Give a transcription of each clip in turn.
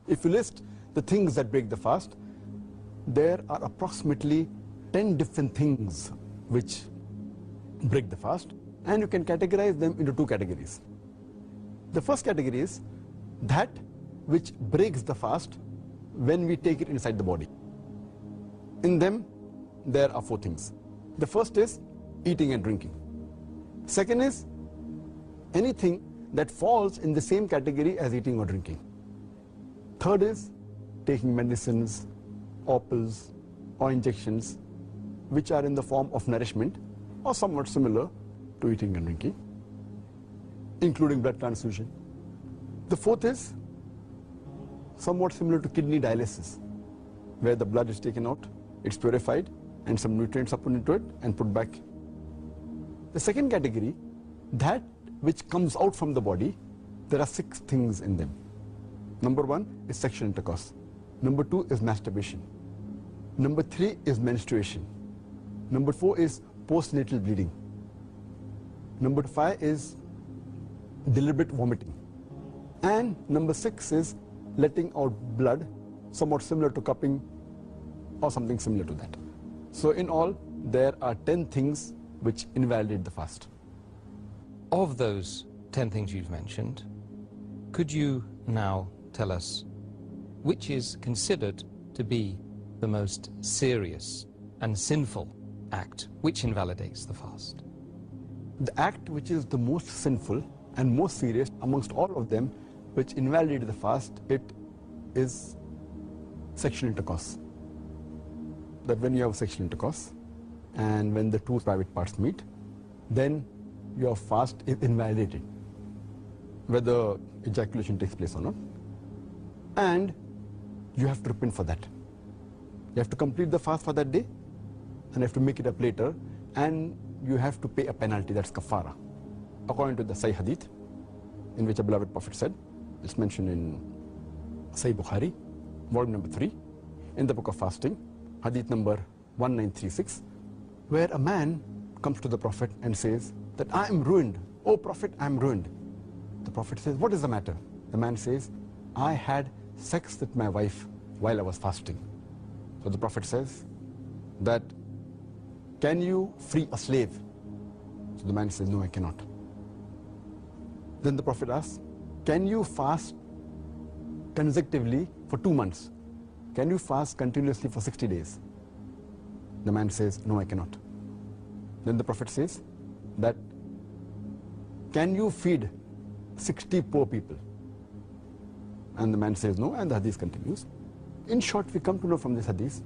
If you list the things that break the fast, there are approximately 10 different things which break the fast, and you can categorize them into two categories. The first category is that which breaks the fast when we take it inside the body. In them, there are four things. The first is eating and drinking. Second is anything that falls in the same category as eating or drinking. Third is taking medicines, or pills, or injections, which are in the form of nourishment or somewhat similar to eating and drinking, including blood transfusion. The fourth is somewhat similar to kidney dialysis, where the blood is taken out, it's purified, and some nutrients are put into it and put back. The second category, that which comes out from the body, there are 6 things in them. Number 1 is sexual intercourse. Number 2 is masturbation. Number 3 is menstruation. Number 4 is postnatal bleeding. Number 5 is deliberate vomiting. And number 6 is letting out blood, somewhat similar to cupping or something similar to that. So in all, there are 10 things which invalidate the fast. Of those 10 things you've mentioned, could you now tell us which is considered to be the most serious and sinful act which invalidates the fast? The act which is the most sinful and most serious amongst all of them which invalidates the fast, it is sexual intercourse. That when you have sexual intercourse and when the two private parts meet, then your fast is invalidated, whether ejaculation takes place or not. And you have to repent for that. You have to complete the fast for that day, and you have to make it up later, and you have to pay a penalty, that's kafara. According to the Sahih Hadith, in which a beloved Prophet said, it's mentioned in Sahih Bukhari, volume number 3, in the book of fasting, Hadith number 1936, where a man comes to the Prophet and says that I am ruined. Oh Prophet, I am ruined. The Prophet says, what is the matter? The man says, I had sex with my wife while I was fasting. So the Prophet says that, can you free a slave? So the man says, no, I cannot. Then the Prophet asks, can you fast consecutively for 2 months? Can you fast continuously for 60 days? The man says, no, I cannot. Then the Prophet says that, can you feed 60 poor people? And the man says no, and the hadith continues. In short, we come to know from this hadith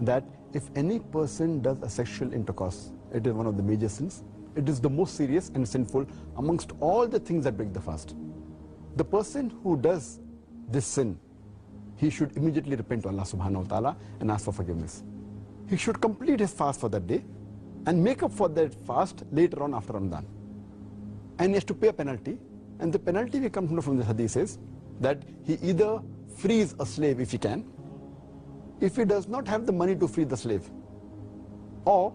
that if any person does a sexual intercourse, it is one of the major sins. It is the most serious and sinful amongst all the things that break the fast. The person who does this sin, he should immediately repent to Allah subhanahu wa ta'ala and ask for forgiveness. He should complete his fast for that day and make up for that fast later on after Ramadan. And he has to pay a penalty, and the penalty we come to know from the hadith is that he either frees a slave if he can, if he does not have the money to free the slave, or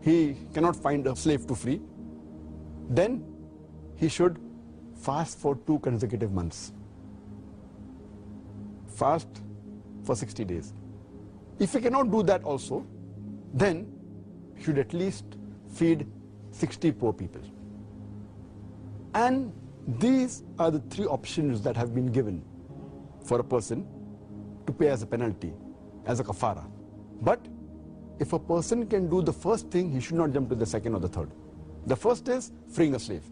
he cannot find a slave to free, then he should fast for 2 consecutive months. Fast for 60 days. If he cannot do that also, then he should at least feed 60 poor people. And these are the 3 options that have been given for a person to pay as a penalty, as a kafara. But if a person can do the first thing, he should not jump to the second or the third. The first is freeing a slave.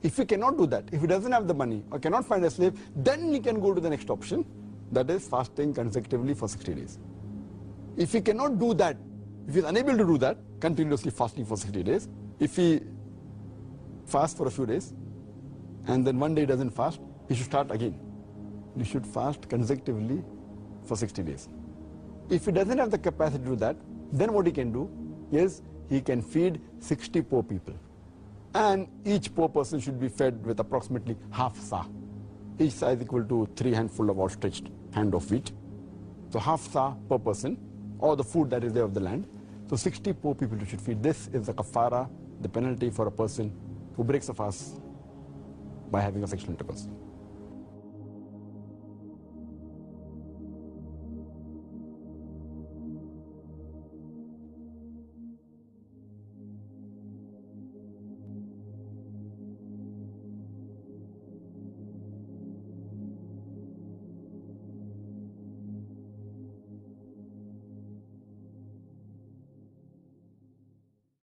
If he cannot do that, if he doesn't have the money or cannot find a slave, then he can go to the next option, that is fasting consecutively for 60 days. If he cannot do that, if he is unable to do that, continuously fasting for 60 days, if he fasts for a few days, and then one day doesn't fast, he should start again. He should fast consecutively for 60 days. If he doesn't have the capacity to do that, then what he can do is he can feed 60 poor people. And each poor person should be fed with approximately half sa. Each sa is equal to 3 handfuls of outstretched hand of wheat. So half sa per person, or the food that is there of the land. So 60 poor people you should feed. This is the kafara, the penalty for a person who breaks a fast by having a sexual intercourse.